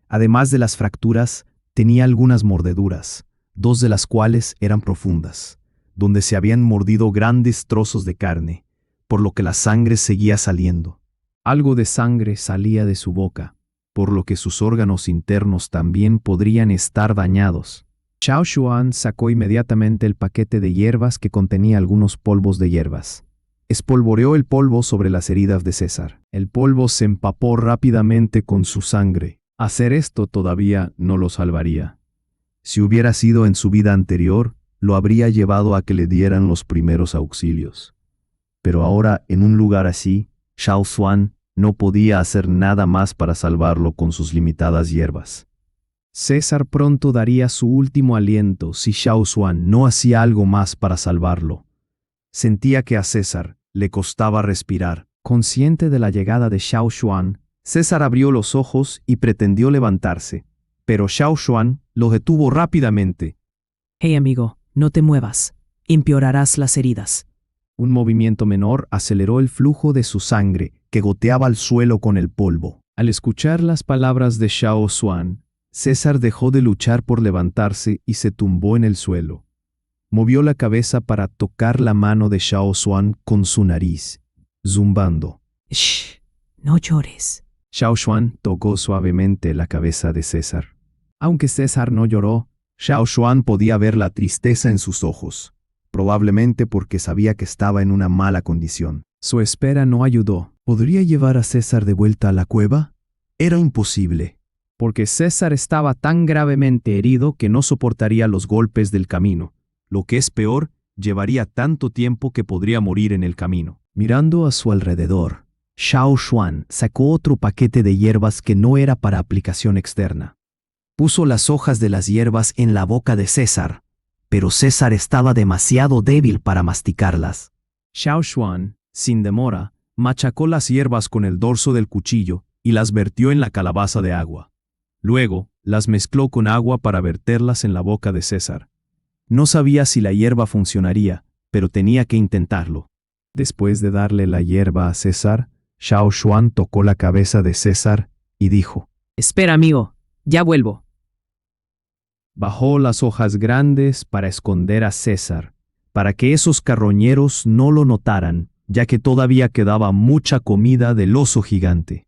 Además de las fracturas, tenía algunas mordeduras, 2 de las cuales eran profundas, donde se habían mordido grandes trozos de carne, por lo que la sangre seguía saliendo. Algo de sangre salía de su boca, por lo que sus órganos internos también podrían estar dañados. Xiao Xuan sacó inmediatamente el paquete de hierbas que contenía algunos polvos de hierbas. Espolvoreó el polvo sobre las heridas de César. El polvo se empapó rápidamente con su sangre. Hacer esto todavía no lo salvaría. Si hubiera sido en su vida anterior, lo habría llevado a que le dieran los primeros auxilios. Pero ahora, en un lugar así, Xiao Xuan no podía hacer nada más para salvarlo con sus limitadas hierbas. César pronto daría su último aliento si Xiao Xuan no hacía algo más para salvarlo. Sentía que a César le costaba respirar. Consciente de la llegada de Xiao Xuan, César abrió los ojos y pretendió levantarse, pero Xiao Xuan lo detuvo rápidamente. Hey amigo, no te muevas. Empeorarás las heridas. Un movimiento menor aceleró el flujo de su sangre, que goteaba al suelo con el polvo. Al escuchar las palabras de Xiao Xuan, César dejó de luchar por levantarse y se tumbó en el suelo. Movió la cabeza para tocar la mano de Xiao Xuan con su nariz, zumbando. Shh, no llores. Xiao Xuan tocó suavemente la cabeza de César. Aunque César no lloró, Xiao Xuan podía ver la tristeza en sus ojos, probablemente porque sabía que estaba en una mala condición. Su espera no ayudó. ¿Podría llevar a César de vuelta a la cueva? Era imposible, porque César estaba tan gravemente herido que no soportaría los golpes del camino. Lo que es peor, llevaría tanto tiempo que podría morir en el camino. Mirando a su alrededor, Xiao Xuan sacó otro paquete de hierbas que no era para aplicación externa. Puso las hojas de las hierbas en la boca de César, pero César estaba demasiado débil para masticarlas. Xiao Xuan, sin demora, machacó las hierbas con el dorso del cuchillo y las vertió en la calabaza de agua. Luego, las mezcló con agua para verterlas en la boca de César. No sabía si la hierba funcionaría, pero tenía que intentarlo. Después de darle la hierba a César, Xiao Xuan tocó la cabeza de César y dijo: Espera, amigo, ya vuelvo. Bajó las hojas grandes para esconder a César, para que esos carroñeros no lo notaran, ya que todavía quedaba mucha comida del oso gigante.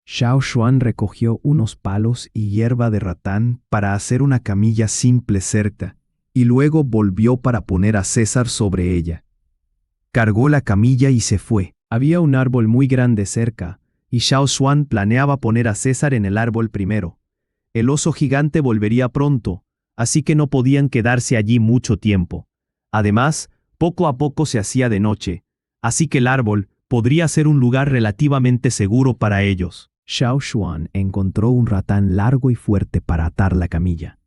Xiao Xuan recogió unos palos y hierba de ratán para hacer una camilla simple cerca, y luego volvió para poner a César sobre ella. Cargó la camilla y se fue. Había un árbol muy grande cerca, y Xiao Xuan planeaba poner a César en el árbol primero. El oso gigante volvería pronto, así que no podían quedarse allí mucho tiempo. Además, poco a poco se hacía de noche, así que el árbol podría ser un lugar relativamente seguro para ellos. Xiao Xuan encontró un ratán largo y fuerte para atar la camilla.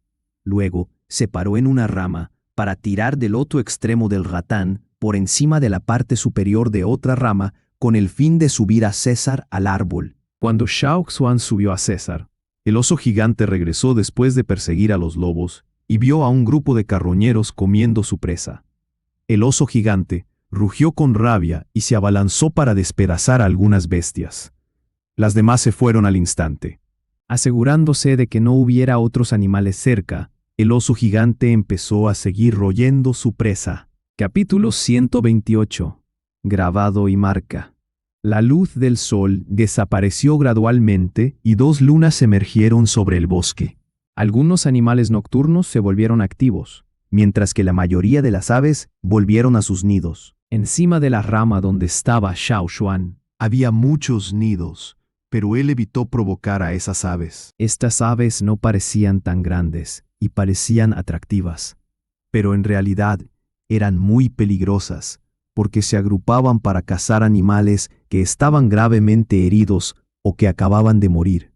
Luego, se paró en una rama para tirar del otro extremo del ratán por encima de la parte superior de otra rama con el fin de subir a César al árbol. Cuando Xiao Xuan subió a César, el oso gigante regresó después de perseguir a los lobos y vio a un grupo de carroñeros comiendo su presa. El oso gigante rugió con rabia y se abalanzó para despedazar a algunas bestias. Las demás se fueron al instante. Asegurándose de que no hubiera otros animales cerca, el oso gigante empezó a seguir royendo su presa. Capítulo 128. Grabado y marca. La luz del sol desapareció gradualmente y 2 lunas emergieron sobre el bosque. Algunos animales nocturnos se volvieron activos, mientras que la mayoría de las aves volvieron a sus nidos. Encima de la rama donde estaba Xiao Xuan, había muchos nidos, pero él evitó provocar a esas aves. Estas aves no parecían tan grandes y parecían atractivas, pero en realidad eran muy peligrosas, porque se agrupaban para cazar animales que estaban gravemente heridos o que acababan de morir.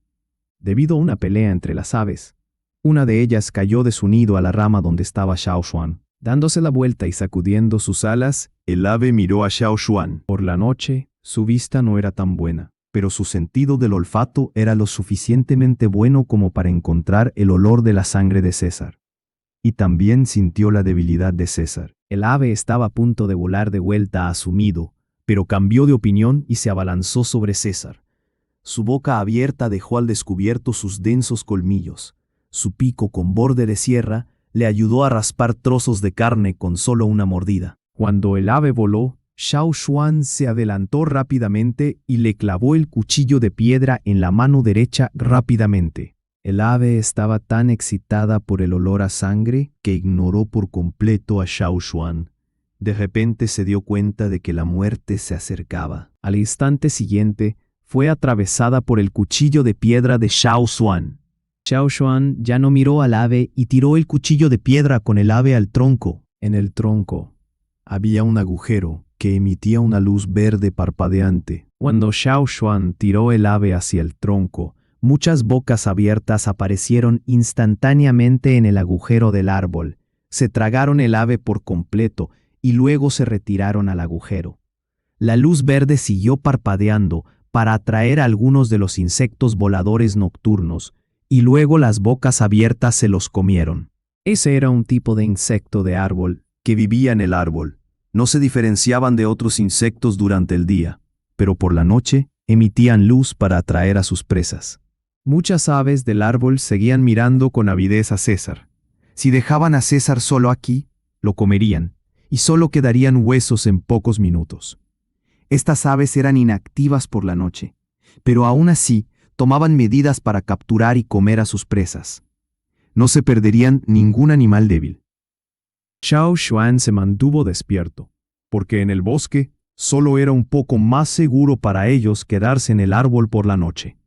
Debido a una pelea entre las aves, una de ellas cayó de su nido a la rama donde estaba Xiao Xuan. Dándose la vuelta y sacudiendo sus alas, el ave miró a Xiao Xuan. Por la noche, su vista no era tan buena, pero su sentido del olfato era lo suficientemente bueno como para encontrar el olor de la sangre de César. Y también sintió la debilidad de César. El ave estaba a punto de volar de vuelta a su nido, pero cambió de opinión y se abalanzó sobre César. Su boca abierta dejó al descubierto sus densos colmillos. Su pico con borde de sierra le ayudó a raspar trozos de carne con solo una mordida. Cuando el ave voló, Xiao Xuan se adelantó rápidamente y le clavó el cuchillo de piedra en la mano derecha rápidamente. El ave estaba tan excitada por el olor a sangre que ignoró por completo a Xiao Xuan. De repente se dio cuenta de que la muerte se acercaba. Al instante siguiente, fue atravesada por el cuchillo de piedra de Xiao Xuan. Xiao Xuan ya no miró al ave y tiró el cuchillo de piedra con el ave al tronco. En el tronco había un agujero que emitía una luz verde parpadeante. Cuando Xiao Xuan tiró el ave hacia el tronco, muchas bocas abiertas aparecieron instantáneamente en el agujero del árbol. Se tragaron el ave por completo y luego se retiraron al agujero. La luz verde siguió parpadeando para atraer a algunos de los insectos voladores nocturnos, y luego las bocas abiertas se los comieron. Ese era un tipo de insecto de árbol que vivía en el árbol. No se diferenciaban de otros insectos durante el día, pero por la noche emitían luz para atraer a sus presas. Muchas aves del árbol seguían mirando con avidez a César. Si dejaban a César solo aquí, lo comerían, y solo quedarían huesos en pocos minutos. Estas aves eran inactivas por la noche, pero aún así tomaban medidas para capturar y comer a sus presas. No se perderían ningún animal débil. Xiao Xuan se mantuvo despierto, porque en el bosque solo era un poco más seguro para ellos quedarse en el árbol por la noche.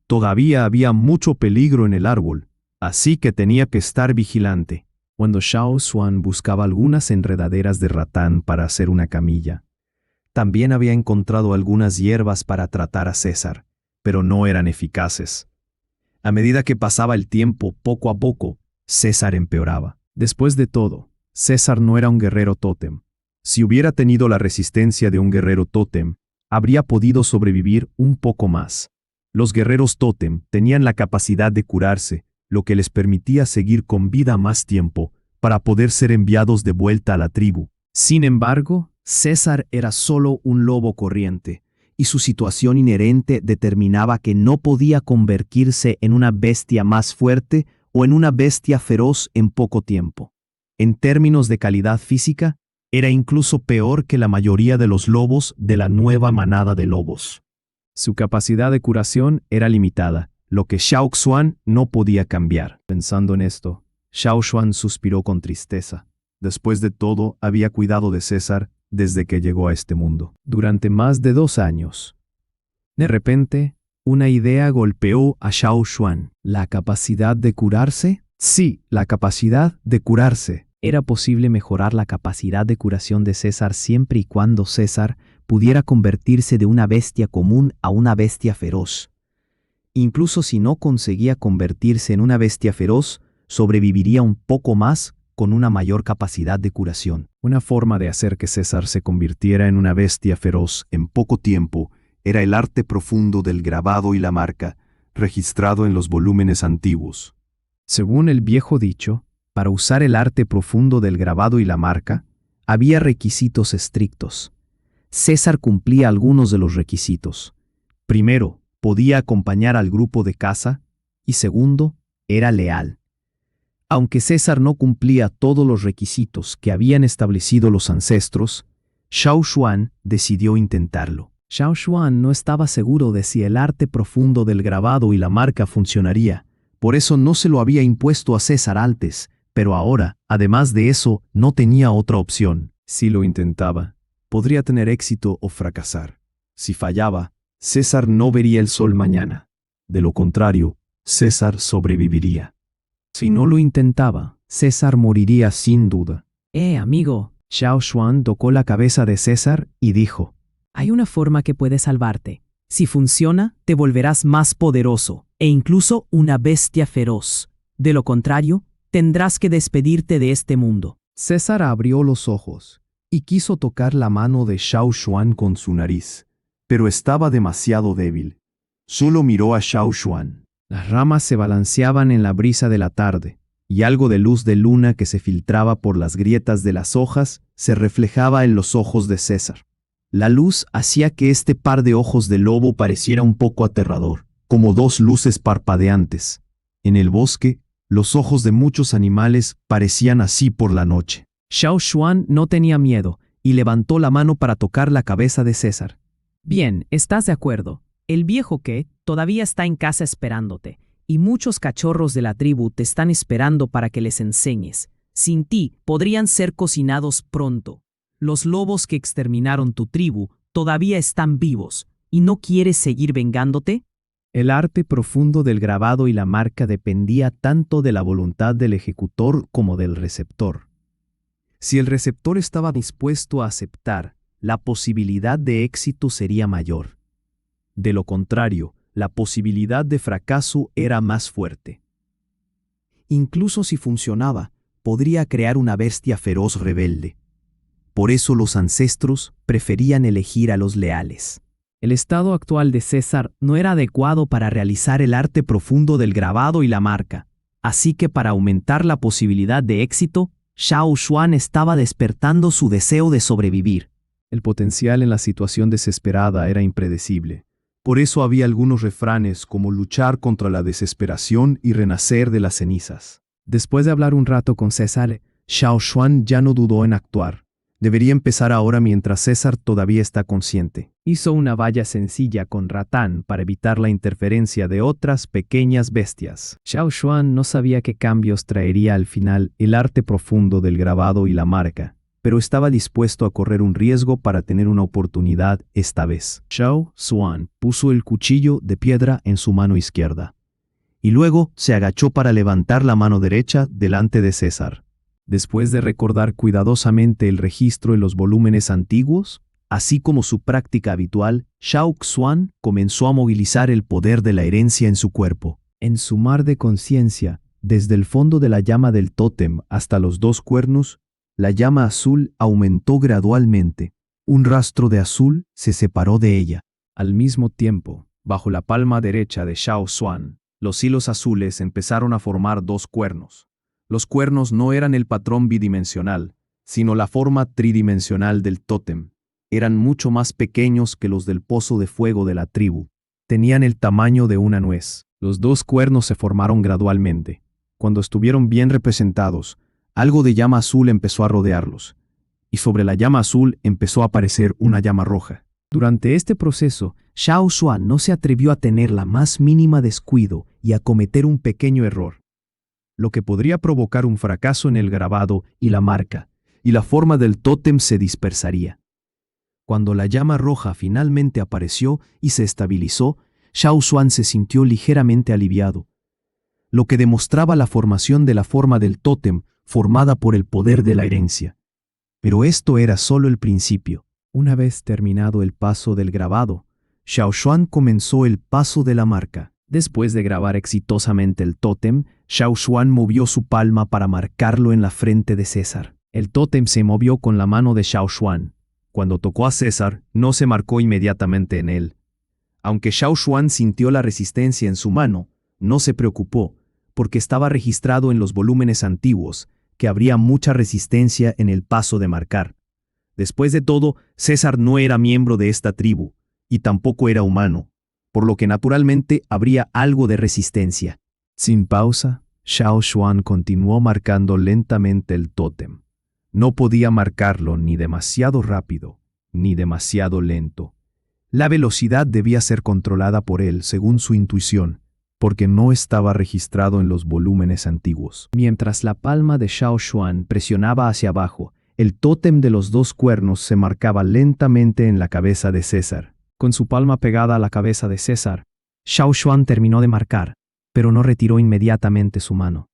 Todavía había mucho peligro en el árbol, así que tenía que estar vigilante. Cuando Xiao Xuan buscaba algunas enredaderas de ratán para hacer una camilla, también había encontrado algunas hierbas para tratar a César, pero no eran eficaces. A medida que pasaba el tiempo, poco a poco, César empeoraba. Después de todo, César no era un guerrero tótem. Si hubiera tenido la resistencia de un guerrero tótem, habría podido sobrevivir un poco más. Los guerreros tótem tenían la capacidad de curarse, lo que les permitía seguir con vida más tiempo, para poder ser enviados de vuelta a la tribu. Sin embargo, César era solo un lobo corriente, y su situación inherente determinaba que no podía convertirse en una bestia más fuerte o en una bestia feroz en poco tiempo. En términos de calidad física, era incluso peor que la mayoría de los lobos de la nueva manada de lobos. Su capacidad de curación era limitada, lo que Xiao Xuan no podía cambiar. Pensando en esto, Xiao Xuan suspiró con tristeza. Después de todo, había cuidado de César desde que llegó a este mundo, durante más de 2 años. De repente, una idea golpeó a Xiao Xuan. ¿La capacidad de curarse? Sí, la capacidad de curarse. Era posible mejorar la capacidad de curación de César siempre y cuando César pudiera convertirse de una bestia común a una bestia feroz. Incluso si no conseguía convertirse en una bestia feroz, sobreviviría un poco más con una mayor capacidad de curación. Una forma de hacer que César se convirtiera en una bestia feroz en poco tiempo era el arte profundo del grabado y la marca, registrado en los volúmenes antiguos. Según el viejo dicho, para usar el arte profundo del grabado y la marca, había requisitos estrictos. César cumplía algunos de los requisitos. Primero, podía acompañar al grupo de caza, y segundo, era leal. Aunque César no cumplía todos los requisitos que habían establecido los ancestros, Xiao Xuan decidió intentarlo. Xiao Xuan no estaba seguro de si el arte profundo del grabado y la marca funcionaría, por eso no se lo había impuesto a César antes, Pero ahora, además de eso, no tenía otra opción. Si lo intentaba, podría tener éxito o fracasar. Si fallaba, César no vería el sol mañana. De lo contrario, César sobreviviría. Si no lo intentaba, César moriría sin duda. Amigo, Xiao Xuan tocó la cabeza de César y dijo: Hay una forma que puede salvarte. Si funciona, te volverás más poderoso e incluso una bestia feroz. De lo contrario, tendrás que despedirte de este mundo. César abrió los ojos y quiso tocar la mano de Xiao Xuan con su nariz, pero estaba demasiado débil. Solo miró a Xiao Xuan. Las ramas se balanceaban en la brisa de la tarde, y algo de luz de luna que se filtraba por las grietas de las hojas se reflejaba en los ojos de César. La luz hacía que este par de ojos de lobo pareciera un poco aterrador, como dos luces parpadeantes. En el bosque, los ojos de muchos animales parecían así por la noche. Xiao Xuan no tenía miedo y levantó la mano para tocar la cabeza de César. Bien, estás de acuerdo. El viejo que todavía está en casa esperándote, y muchos cachorros de la tribu te están esperando para que les enseñes. Sin ti, podrían ser cocinados pronto. Los lobos que exterminaron tu tribu todavía están vivos, ¿y no quieres seguir vengándote? El arte profundo del grabado y la marca dependía tanto de la voluntad del ejecutor como del receptor. Si el receptor estaba dispuesto a aceptar, la posibilidad de éxito sería mayor. De lo contrario, la posibilidad de fracaso era más fuerte. Incluso si funcionaba, podría crear una bestia feroz rebelde. Por eso los ancestros preferían elegir a los leales. El estado actual de César no era adecuado para realizar el arte profundo del grabado y la marca, así que para aumentar la posibilidad de éxito, Xiao Xuan estaba despertando su deseo de sobrevivir. El potencial en la situación desesperada era impredecible. Por eso había algunos refranes como luchar contra la desesperación y renacer de las cenizas. Después de hablar un rato con César, Xiao Xuan ya no dudó en actuar. Debería empezar ahora mientras César todavía está consciente. Hizo una valla sencilla con ratán para evitar la interferencia de otras pequeñas bestias. Xiao Xuan no sabía qué cambios traería al final el arte profundo del grabado y la marca, pero estaba dispuesto a correr un riesgo para tener una oportunidad esta vez. Xiao Xuan puso el cuchillo de piedra en su mano izquierda, y luego se agachó para levantar la mano derecha delante de César. Después de recordar cuidadosamente el registro en los volúmenes antiguos, así como su práctica habitual, Xiao Xuan comenzó a movilizar el poder de la herencia en su cuerpo. En su mar de conciencia, desde el fondo de la llama del tótem hasta los dos cuernos, la llama azul aumentó gradualmente. Un rastro de azul se separó de ella. Al mismo tiempo, bajo la palma derecha de Xiao Xuan, los hilos azules empezaron a formar dos cuernos. Los cuernos no eran el patrón bidimensional, sino la forma tridimensional del tótem. Eran mucho más pequeños que los del pozo de fuego de la tribu. Tenían el tamaño de una nuez. Los dos cuernos se formaron gradualmente. Cuando estuvieron bien representados, algo de llama azul empezó a rodearlos, y sobre la llama azul empezó a aparecer una llama roja. Durante este proceso, Xiao Xuan no se atrevió a tener la más mínima descuido y a cometer un pequeño error, lo que podría provocar un fracaso en el grabado y la marca, y la forma del tótem se dispersaría. Cuando la llama roja finalmente apareció y se estabilizó, Xiao Xuan se sintió ligeramente aliviado, lo que demostraba la formación de la forma del tótem formada por el poder de la herencia. Pero esto era solo el principio. Una vez terminado el paso del grabado, Xiao Xuan comenzó el paso de la marca. Después de grabar exitosamente el tótem, Xiao Xuan movió su palma para marcarlo en la frente de César. El tótem se movió con la mano de Xiao Xuan. Cuando tocó a César, no se marcó inmediatamente en él. Aunque Xiao Xuan sintió la resistencia en su mano, no se preocupó, porque estaba registrado en los volúmenes antiguos que habría mucha resistencia en el paso de marcar. Después de todo, César no era miembro de esta tribu, y tampoco era humano, por lo que naturalmente habría algo de resistencia. Sin pausa, Xiao Xuan continuó marcando lentamente el tótem. No podía marcarlo ni demasiado rápido, ni demasiado lento. La velocidad debía ser controlada por él según su intuición, porque no estaba registrado en los volúmenes antiguos. Mientras la palma de Xiao Xuan presionaba hacia abajo, el tótem de los dos cuernos se marcaba lentamente en la cabeza de César. Con su palma pegada a la cabeza de César, Xiao Xuan terminó de marcar, pero no retiró inmediatamente su mano.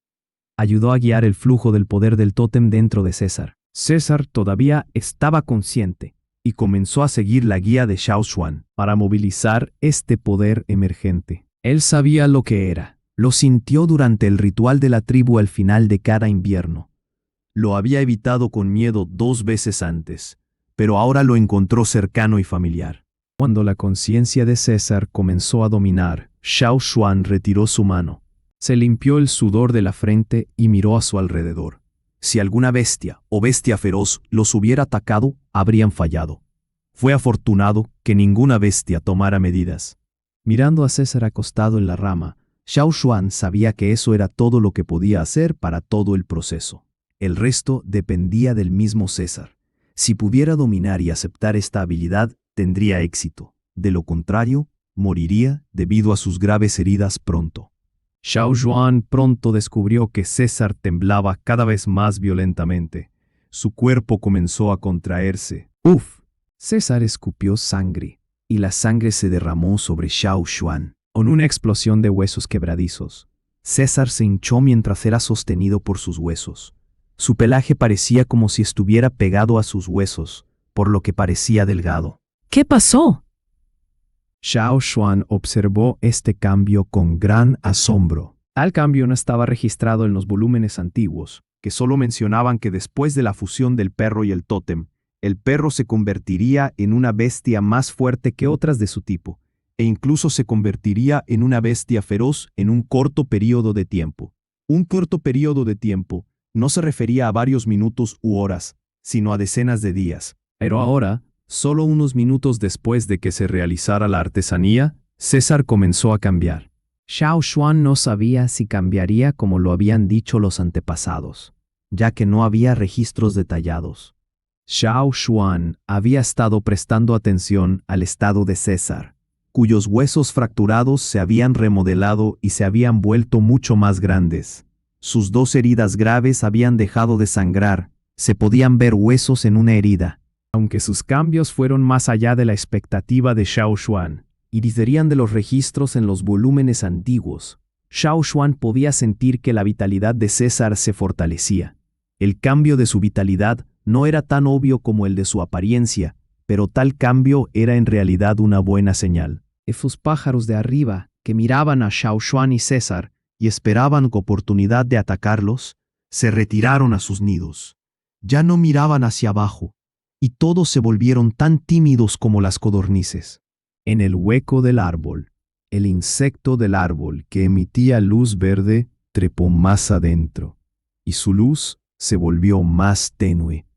Ayudó a guiar el flujo del poder del tótem dentro de César. César todavía estaba consciente y comenzó a seguir la guía de Xiao Xuan para movilizar este poder emergente. Él sabía lo que era. Lo sintió durante el ritual de la tribu al final de cada invierno. Lo había evitado con miedo 2 veces antes, pero ahora lo encontró cercano y familiar. Cuando la conciencia de César comenzó a dominar, Xiao Xuan retiró su mano. Se limpió el sudor de la frente y miró a su alrededor. Si alguna bestia o bestia feroz los hubiera atacado, habrían fallado. Fue afortunado que ninguna bestia tomara medidas. Mirando a César acostado en la rama, Xiao Xuan sabía que eso era todo lo que podía hacer para todo el proceso. El resto dependía del mismo César. Si pudiera dominar y aceptar esta habilidad, tendría éxito. De lo contrario, moriría debido a sus graves heridas pronto. Xiao Xuan pronto descubrió que César temblaba cada vez más violentamente. Su cuerpo comenzó a contraerse. ¡Uf! César escupió sangre, y la sangre se derramó sobre Xiao Xuan. Con una explosión de huesos quebradizos, César se hinchó mientras era sostenido por sus huesos. Su pelaje parecía como si estuviera pegado a sus huesos, por lo que parecía delgado. ¿Qué pasó? Xiao Xuan observó este cambio con gran asombro. Tal cambio no estaba registrado en los volúmenes antiguos, que solo mencionaban que después de la fusión del perro y el tótem, el perro se convertiría en una bestia más fuerte que otras de su tipo, e incluso se convertiría en una bestia feroz en un corto periodo de tiempo. Un corto periodo de tiempo no se refería a varios minutos u horas, sino a decenas de días. Pero ahora, solo unos minutos después de que se realizara la artesanía, César comenzó a cambiar. Xiao Xuan no sabía si cambiaría como lo habían dicho los antepasados, ya que no había registros detallados. Xiao Xuan había estado prestando atención al estado de César, cuyos huesos fracturados se habían remodelado y se habían vuelto mucho más grandes. Sus 2 heridas graves habían dejado de sangrar, se podían ver huesos en una herida. Aunque sus cambios fueron más allá de la expectativa de Xiao Xuan y diferían de los registros en los volúmenes antiguos, Xiao Xuan podía sentir que la vitalidad de César se fortalecía. El cambio de su vitalidad no era tan obvio como el de su apariencia, pero tal cambio era en realidad una buena señal. Esos pájaros de arriba, que miraban a Xiao Xuan y César y esperaban oportunidad de atacarlos, se retiraron a sus nidos. Ya no miraban hacia abajo, y todos se volvieron tan tímidos como las codornices. En el hueco del árbol, el insecto del árbol que emitía luz verde trepó más adentro, y su luz se volvió más tenue.